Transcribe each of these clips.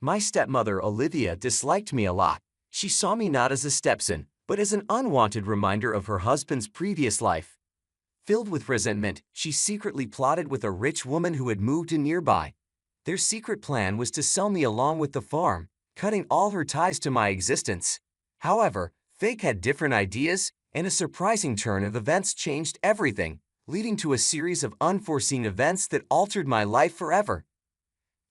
My stepmother Olivia disliked me a lot. She saw me not as a stepson, but as an unwanted reminder of her husband's previous life. Filled with resentment, she secretly plotted with a rich woman who had moved in nearby. Their secret plan was to sell me along with the farm, cutting all her ties to my existence. However, fate had different ideas, and a surprising turn of events changed everything, leading to a series of unforeseen events that altered my life forever.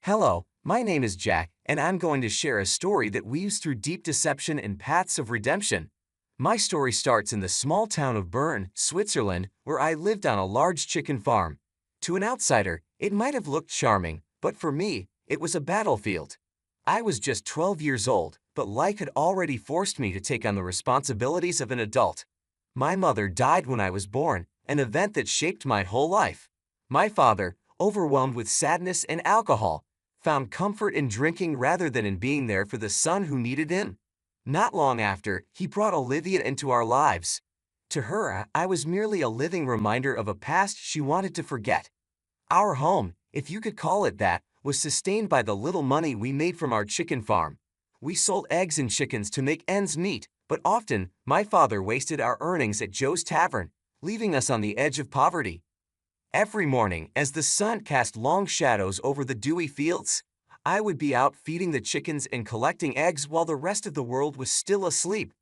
Hello, my name is Jack, and I'm going to share a story that weaves through deep deception and paths of redemption. My story starts in the small town of Bern, Switzerland, where I lived on a large chicken farm. To an outsider, it might have looked charming, but for me, it was a battlefield. I was just 12 years old, but life had already forced me to take on the responsibilities of an adult. My mother died when I was born, an event that shaped my whole life. My father, overwhelmed with sadness and alcohol, found comfort in drinking rather than in being there for the son who needed him. Not long after, he brought Olivia into our lives. To her, I was merely a living reminder of a past she wanted to forget. Our home, if you could call it that, was sustained by the little money we made from our chicken farm. We sold eggs and chickens to make ends meet, but often, my father wasted our earnings at Joe's Tavern, leaving us on the edge of poverty. Every morning, as the sun cast long shadows over the dewy fields, I would be out feeding the chickens and collecting eggs while the rest of the world was still asleep.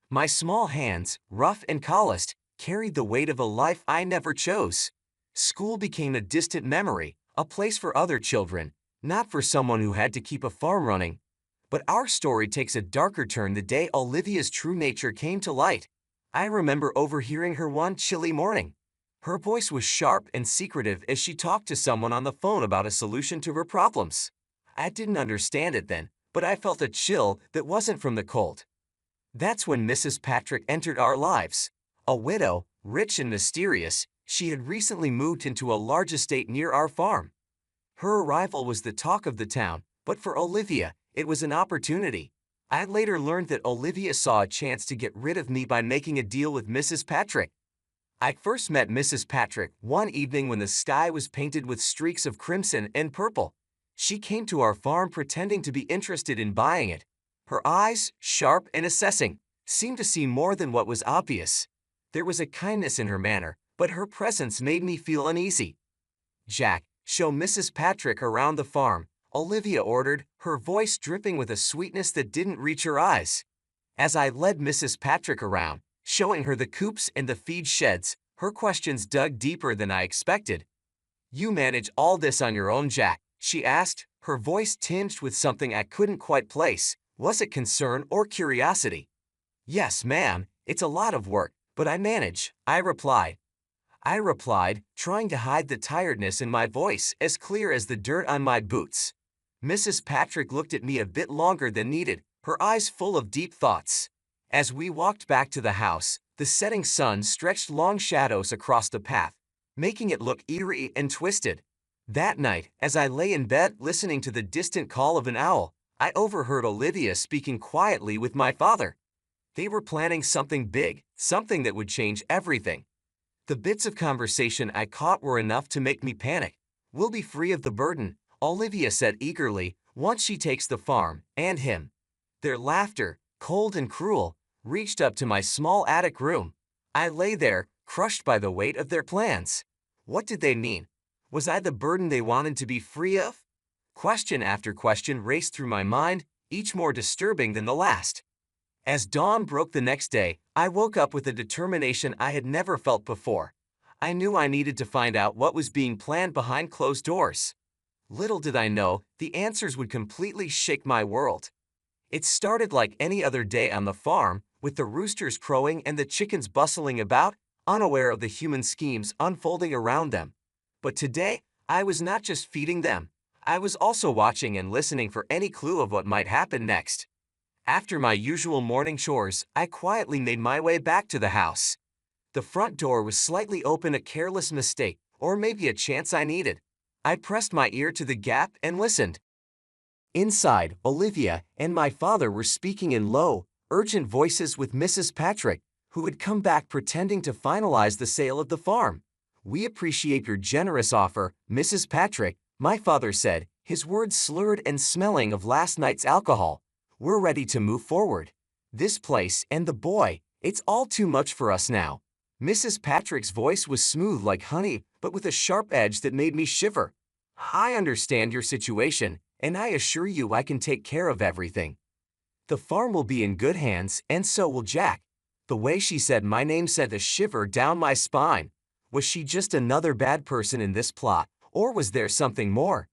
My small hands, rough and calloused, carried the weight of a life I never chose. School became a distant memory, a place for other children, not for someone who had to keep a farm running. But our story takes a darker turn the day Olivia's true nature came to light. I remember overhearing her one chilly morning. Her voice was sharp and secretive as she talked to someone on the phone about a solution to her problems. I didn't understand it then, but I felt a chill that wasn't from the cold. That's when Mrs. Patrick entered our lives. A widow, rich and mysterious, she had recently moved into a large estate near our farm. Her arrival was the talk of the town, but for Olivia, it was an opportunity. I later learned that Olivia saw a chance to get rid of me by making a deal with Mrs. Patrick. I first met Mrs. Patrick one evening when the sky was painted with streaks of crimson and purple. She came to our farm pretending to be interested in buying it. Her eyes, sharp and assessing, seemed to see more than what was obvious. There was a kindness in her manner, but her presence made me feel uneasy. "Jack, show Mrs. Patrick around the farm," Olivia ordered, her voice dripping with a sweetness that didn't reach her eyes. As I led Mrs. Patrick around, showing her the coops and the feed sheds, her questions dug deeper than I expected. "You manage all this on your own, Jack?" she asked, her voice tinged with something I couldn't quite place. Was it concern or curiosity? "Yes, ma'am, it's a lot of work, but I manage," I replied, trying to hide the tiredness in my voice as clear as the dirt on my boots. Mrs. Patrick looked at me a bit longer than needed, her eyes full of deep thoughts. As we walked back to the house, the setting sun stretched long shadows across the path, making it look eerie and twisted. That night, as I lay in bed listening to the distant call of an owl, I overheard Olivia speaking quietly with my father. They were planning something big, something that would change everything. The bits of conversation I caught were enough to make me panic. "We'll be free of the burden," Olivia said eagerly, "once she takes the farm, and him." Their laughter, cold and cruel, reached up to my small attic room. I lay there, crushed by the weight of their plans. What did they mean? Was I the burden they wanted to be free of? Question after question raced through my mind, each more disturbing than the last. As dawn broke the next day, I woke up with a determination I had never felt before. I knew I needed to find out what was being planned behind closed doors. Little did I know, the answers would completely shake my world. It started like any other day on the farm, with the roosters crowing and the chickens bustling about, unaware of the human schemes unfolding around them. But today, I was not just feeding them. I was also watching and listening for any clue of what might happen next. After my usual morning chores, I quietly made my way back to the house. The front door was slightly open, a careless mistake, or maybe a chance I needed. I pressed my ear to the gap and listened. Inside, Olivia and my father were speaking in low, urgent voices with Mrs. Patrick, who had come back pretending to finalize the sale of the farm. "We appreciate your generous offer, Mrs. Patrick," my father said, his words slurred and smelling of last night's alcohol. "We're ready to move forward. This place and the boy, it's all too much for us now." Mrs. Patrick's voice was smooth like honey, but with a sharp edge that made me shiver. "I understand your situation, and I assure you I can take care of everything. The farm will be in good hands, and so will Jack." The way she said my name sent a shiver down my spine. Was she just another bad person in this plot, or was there something more?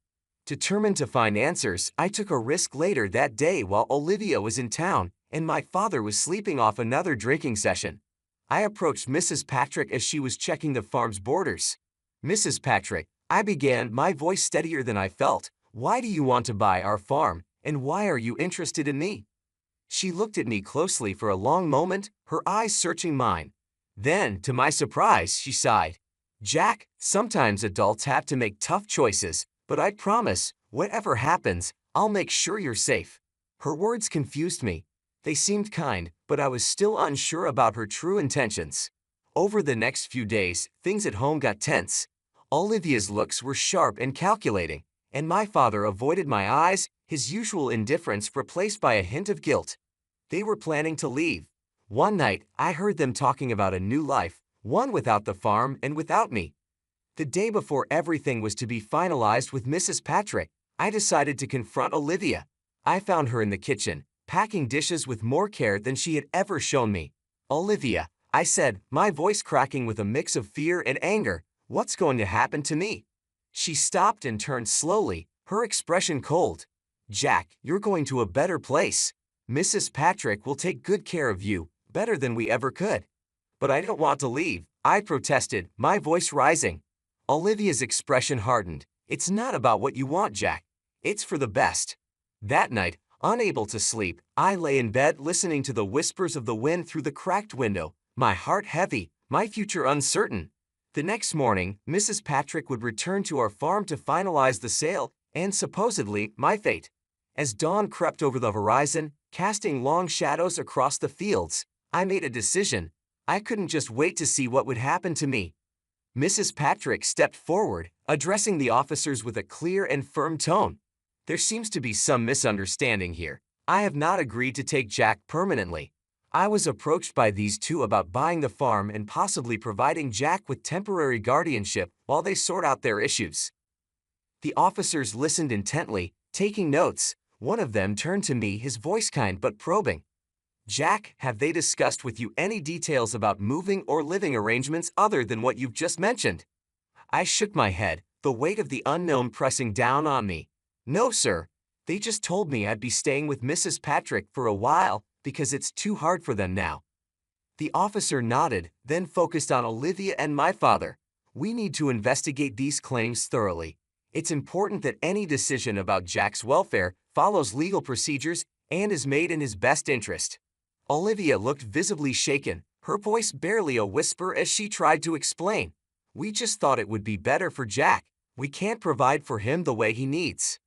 Determined to find answers, I took a risk later that day while Olivia was in town and my father was sleeping off another drinking session. I approached Mrs. Patrick as she was checking the farm's borders. "Mrs. Patrick," I began, my voice steadier than I felt, "why do you want to buy our farm, and why are you interested in me?" She looked at me closely for a long moment, her eyes searching mine. Then, to my surprise, she sighed. "Jack, sometimes adults have to make tough choices, but I promise, whatever happens, I'll make sure you're safe." Her words confused me. They seemed kind, but I was still unsure about her true intentions. Over the next few days, things at home got tense. Olivia's looks were sharp and calculating, and my father avoided my eyes, his usual indifference replaced by a hint of guilt. They were planning to leave. One night, I heard them talking about a new life, one without the farm and without me. The day before everything was to be finalized with Mrs. Patrick, I decided to confront Olivia. I found her in the kitchen, packing dishes with more care than she had ever shown me. "Olivia," I said, my voice cracking with a mix of fear and anger, "what's going to happen to me?" She stopped and turned slowly, her expression cold. "Jack, you're going to a better place. Mrs. Patrick will take good care of you, better than we ever could." "But I don't want to leave," I protested, my voice rising. Olivia's expression hardened. "It's not about what you want, Jack. It's for the best." That night, unable to sleep, I lay in bed listening to the whispers of the wind through the cracked window, my heart heavy, my future uncertain. The next morning, Mrs. Patrick would return to our farm to finalize the sale, and supposedly, my fate. As dawn crept over the horizon, casting long shadows across the fields, I made a decision. I couldn't just wait to see what would happen to me. Mrs. Patrick stepped forward, addressing the officers with a clear and firm tone. "There seems to be some misunderstanding here. I have not agreed to take Jack permanently. I was approached by these two about buying the farm and possibly providing Jack with temporary guardianship while they sort out their issues." The officers listened intently, taking notes. One of them turned to me, his voice kind but probing. "Jack, have they discussed with you any details about moving or living arrangements other than what you've just mentioned?" I shook my head, the weight of the unknown pressing down on me. "No, sir. They just told me I'd be staying with Mrs. Patrick for a while because it's too hard for them now." The officer nodded, then focused on Olivia and my father. "We need to investigate these claims thoroughly. It's important that any decision about Jack's welfare follows legal procedures and is made in his best interest." Olivia looked visibly shaken, her voice barely a whisper as she tried to explain. "We just thought it would be better for Jack. We can't provide for him the way he needs."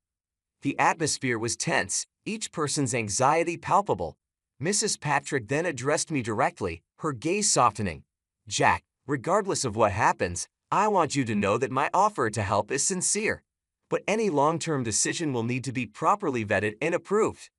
The atmosphere was tense, each person's anxiety palpable. Mrs. Patrick then addressed me directly, her gaze softening. "Jack, regardless of what happens, I want you to know that my offer to help is sincere. But any long-term decision will need to be properly vetted and approved."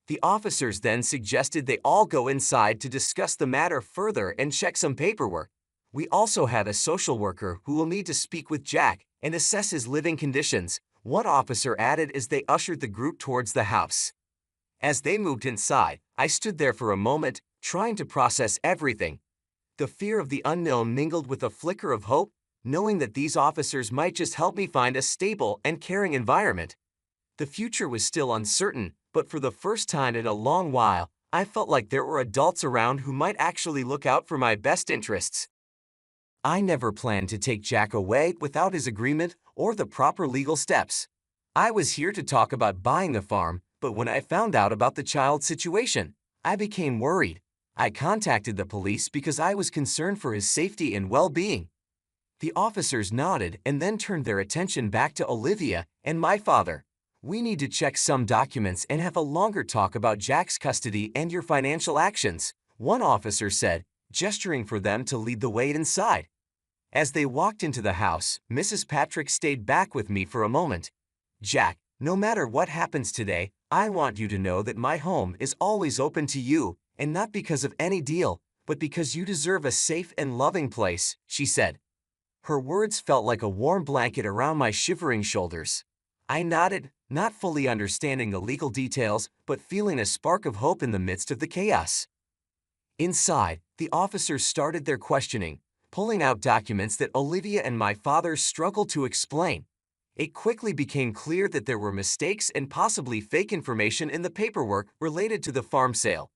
The officers then suggested they all go inside to discuss the matter further and check some paperwork. We also had a social worker who will need to speak with Jack and assess his living conditions, one officer added as they ushered the group towards the house. As they moved inside, I stood there for a moment, trying to process everything. The fear of the unknown mingled with a flicker of hope, knowing that these officers might just help me find a stable and caring environment. The future was still uncertain, but for the first time in a long while, I felt like there were adults around who might actually look out for my best interests. I never planned to take Jack away without his agreement or the proper legal steps. I was here to talk about buying the farm, but when I found out about the child's situation, I became worried. I contacted the police because I was concerned for his safety and well-being. The officers nodded and then turned their attention back to Olivia and my father. "We need to check some documents and have a longer talk about Jack's custody and your financial actions," one officer said, gesturing for them to lead the way inside. As they walked into the house, Mrs. Patrick stayed back with me for a moment. Jack, no matter what happens today, I want you to know that my home is always open to you, and not because of any deal, but because you deserve a safe and loving place," she said. Her words felt like a warm blanket around my shivering shoulders. I nodded, not fully understanding the legal details, but feeling a spark of hope in the midst of the chaos. Inside, the officers started their questioning, pulling out documents that Olivia and my father struggled to explain. It quickly became clear that there were mistakes and possibly fake information in the paperwork related to the farm sale.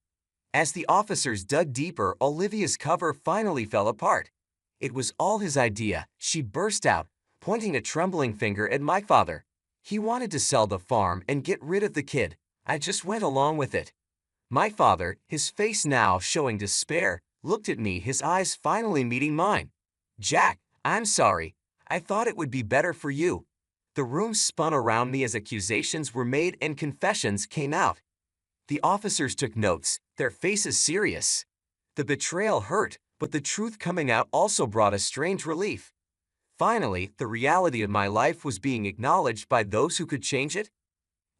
As the officers dug deeper, Olivia's cover finally fell apart. It was all his idea, she burst out, pointing a trembling finger at my father. He wanted to sell the farm and get rid of the kid. I just went along with it. My father, his face now showing despair, looked at me, his eyes finally meeting mine. "Jack, I'm sorry. I thought it would be better for you." The room spun around me as accusations were made and confessions came out. The officers took notes, their faces serious. The betrayal hurt, but the truth coming out also brought a strange relief. Finally, the reality of my life was being acknowledged by those who could change it.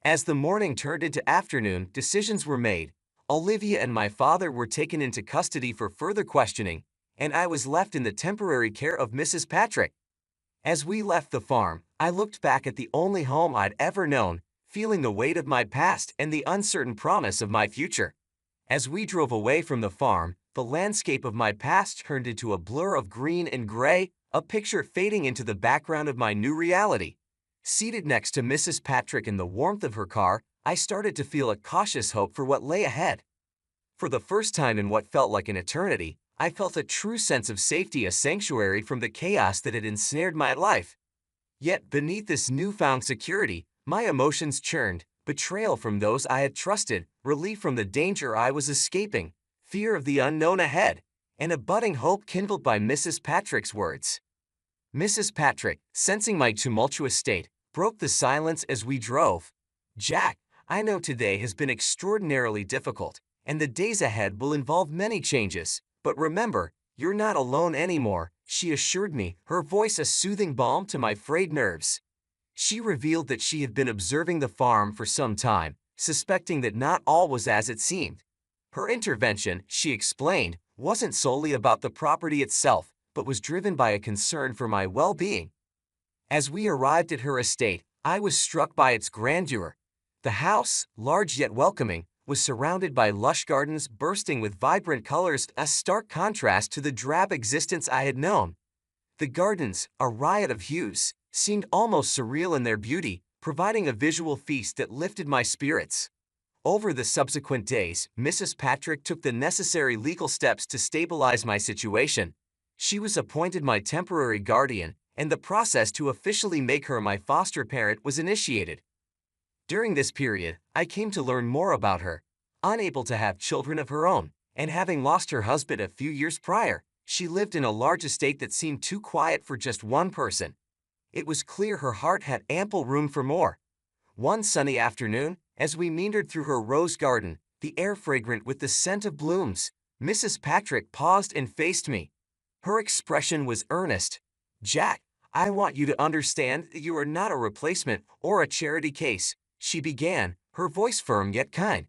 As the morning turned into afternoon, decisions were made. Olivia and my father were taken into custody for further questioning, and I was left in the temporary care of Mrs. Patrick. As we left the farm, I looked back at the only home I'd ever known, feeling the weight of my past and the uncertain promise of my future. As we drove away from the farm, the landscape of my past turned into a blur of green and gray, a picture fading into the background of my new reality. Seated next to Mrs. Patrick in the warmth of her car, I started to feel a cautious hope for what lay ahead. For the first time in what felt like an eternity, I felt a true sense of safety, a sanctuary from the chaos that had ensnared my life. Yet beneath this newfound security, my emotions churned, betrayal from those I had trusted, relief from the danger I was escaping, fear of the unknown ahead, and a budding hope kindled by Mrs. Patrick's words. Mrs. Patrick, sensing my tumultuous state, broke the silence as we drove. "Jack, I know today has been extraordinarily difficult, and the days ahead will involve many changes, but remember, you're not alone anymore," she assured me, her voice a soothing balm to my frayed nerves. She revealed that she had been observing the farm for some time, suspecting that not all was as it seemed. Her intervention, she explained, wasn't solely about the property itself, but was driven by a concern for my well-being. As we arrived at her estate, I was struck by its grandeur. The house, large yet welcoming, was surrounded by lush gardens bursting with vibrant colors, a stark contrast to the drab existence I had known. The gardens, a riot of hues, seemed almost surreal in their beauty, providing a visual feast that lifted my spirits. Over the subsequent days, Mrs. Patrick took the necessary legal steps to stabilize my situation. She was appointed my temporary guardian, and the process to officially make her my foster parent was initiated. During this period, I came to learn more about her. Unable to have children of her own, and having lost her husband a few years prior, she lived in a large estate that seemed too quiet for just one person. It was clear her heart had ample room for more. One sunny afternoon, as we meandered through her rose garden, the air fragrant with the scent of blooms, Mrs. Patrick paused and faced me. Her expression was earnest. "Jack, I want you to understand that you are not a replacement or a charity case," she began, her voice firm yet kind.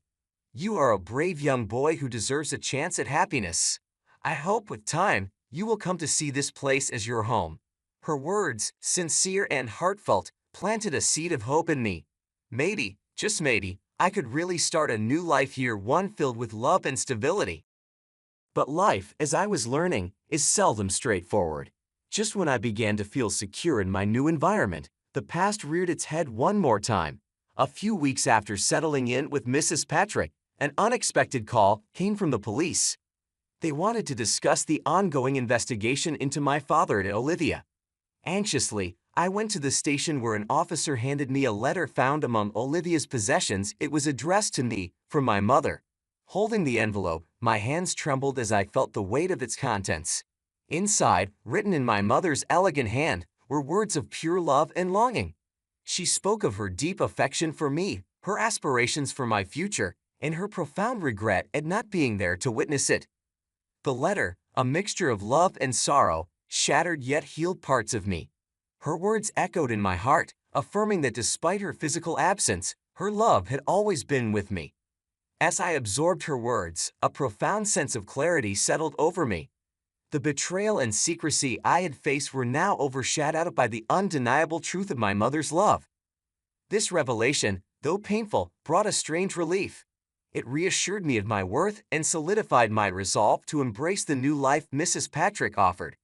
"You are a brave young boy who deserves a chance at happiness. I hope with time, you will come to see this place as your home." Her words, sincere and heartfelt, planted a seed of hope in me. Maybe, just maybe, I could really start a new life here, one filled with love and stability. But life, as I was learning, is seldom straightforward. Just when I began to feel secure in my new environment, the past reared its head one more time. A few weeks after settling in with Mrs. Patrick, an unexpected call came from the police. They wanted to discuss the ongoing investigation into my father and Olivia. Anxiously, I went to the station where an officer handed me a letter found among Olivia's possessions. It was addressed to me from my mother. Holding the envelope, my hands trembled as I felt the weight of its contents. Inside, written in my mother's elegant hand, were words of pure love and longing. She spoke of her deep affection for me, her aspirations for my future, and her profound regret at not being there to witness it. The letter, a mixture of love and sorrow, shattered yet healed parts of me. Her words echoed in my heart, affirming that despite her physical absence, her love had always been with me. As I absorbed her words, a profound sense of clarity settled over me. The betrayal and secrecy I had faced were now overshadowed by the undeniable truth of my mother's love. This revelation, though painful, brought a strange relief. It reassured me of my worth and solidified my resolve to embrace the new life Mrs. Patrick offered.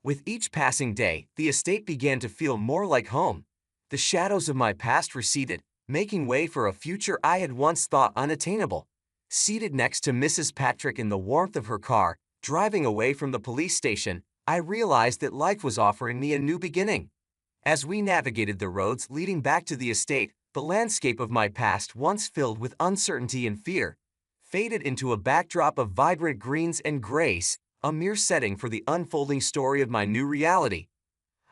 With each passing day, the estate began to feel more like home. The shadows of my past receded, making way for a future I had once thought unattainable. Seated next to Mrs. Patrick in the warmth of her car, driving away from the police station, I realized that life was offering me a new beginning. As we navigated the roads leading back to the estate, the landscape of my past, once filled with uncertainty and fear, faded into a backdrop of vibrant greens and grays, a mere setting for the unfolding story of my new reality.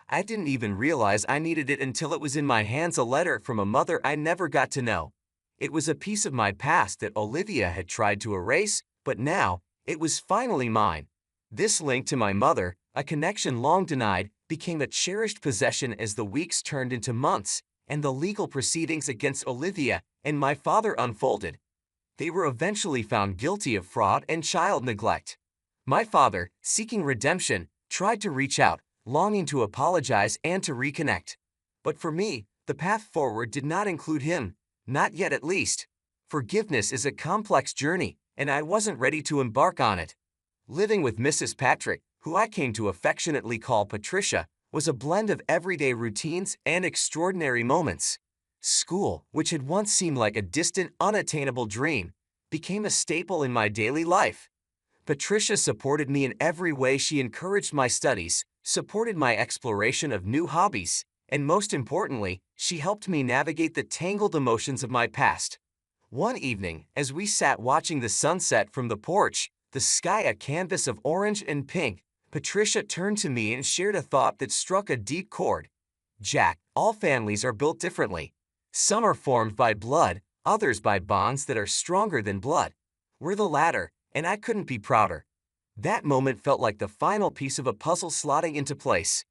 I didn't even realize I needed it until it was in my hands, a letter from a mother I never got to know. It was a piece of my past that Olivia had tried to erase, but now, it was finally mine. This link to my mother, a connection long denied, became a cherished possession as the weeks turned into months, and the legal proceedings against Olivia and my father unfolded. They were eventually found guilty of fraud and child neglect. My father, seeking redemption, tried to reach out, longing to apologize and to reconnect. But for me, the path forward did not include him, not yet at least. Forgiveness is a complex journey, and I wasn't ready to embark on it. Living with Mrs. Patrick, who I came to affectionately call Patricia, was a blend of everyday routines and extraordinary moments. School, which had once seemed like a distant, unattainable dream, became a staple in my daily life. Patricia supported me in every way. She encouraged my studies, supported my exploration of new hobbies, and most importantly, she helped me navigate the tangled emotions of my past. One evening, as we sat watching the sunset from the porch, the sky a canvas of orange and pink, Patricia turned to me and shared a thought that struck a deep chord. "Jack, all families are built differently. Some are formed by blood, others by bonds that are stronger than blood. We're the latter, and I couldn't be prouder." That moment felt like the final piece of a puzzle slotting into place.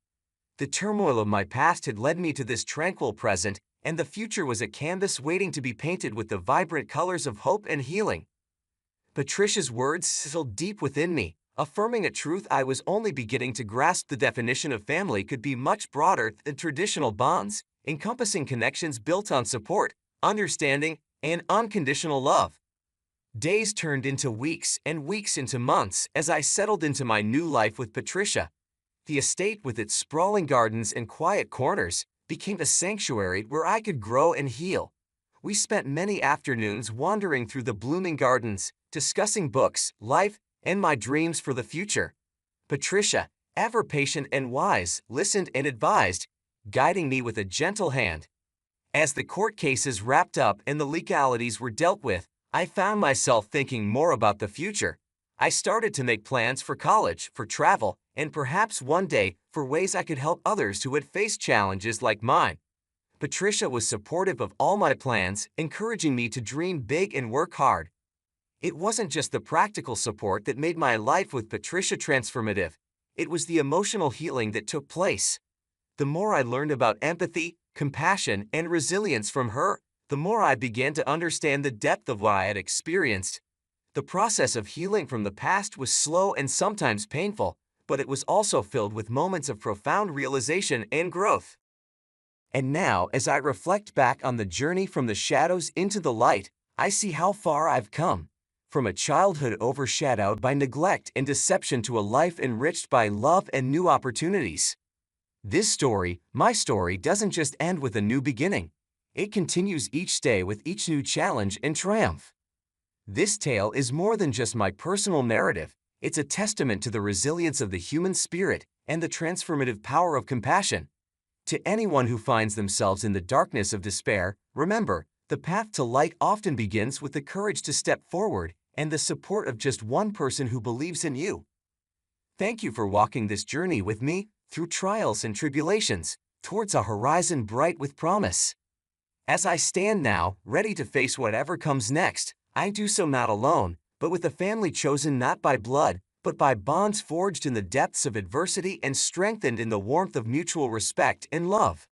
The turmoil of my past had led me to this tranquil present, and the future was a canvas waiting to be painted with the vibrant colors of hope and healing. Patricia's words sizzled deep within me, affirming a truth I was only beginning to grasp. The definition of family could be much broader than traditional bonds, encompassing connections built on support, understanding, and unconditional love. Days turned into weeks and weeks into months as I settled into my new life with Patricia. The estate, with its sprawling gardens and quiet corners, became a sanctuary where I could grow and heal. We spent many afternoons wandering through the blooming gardens, discussing books, life, and my dreams for the future. Patricia, ever patient and wise, listened and advised, guiding me with a gentle hand. As the court cases wrapped up and the legalities were dealt with, I found myself thinking more about the future. I started to make plans for college, for travel, and perhaps one day for ways I could help others who had faced challenges like mine. Patricia was supportive of all my plans, encouraging me to dream big and work hard. It wasn't just the practical support that made my life with Patricia transformative. It was the emotional healing that took place. The more I learned about empathy, compassion, and resilience from her, the more I began to understand the depth of what I had experienced. The process of healing from the past was slow and sometimes painful, but it was also filled with moments of profound realization and growth. And now, as I reflect back on the journey from the shadows into the light, I see how far I've come. From a childhood overshadowed by neglect and deception to a life enriched by love and new opportunities. This story, my story, doesn't just end with a new beginning. It continues each day with each new challenge and triumph. This tale is more than just my personal narrative. It's a testament to the resilience of the human spirit and the transformative power of compassion. To anyone who finds themselves in the darkness of despair, remember, the path to light often begins with the courage to step forward and the support of just one person who believes in you. Thank you for walking this journey with me through trials and tribulations, towards a horizon bright with promise. As I stand now, ready to face whatever comes next, I do so not alone, but with a family chosen not by blood, but by bonds forged in the depths of adversity and strengthened in the warmth of mutual respect and love.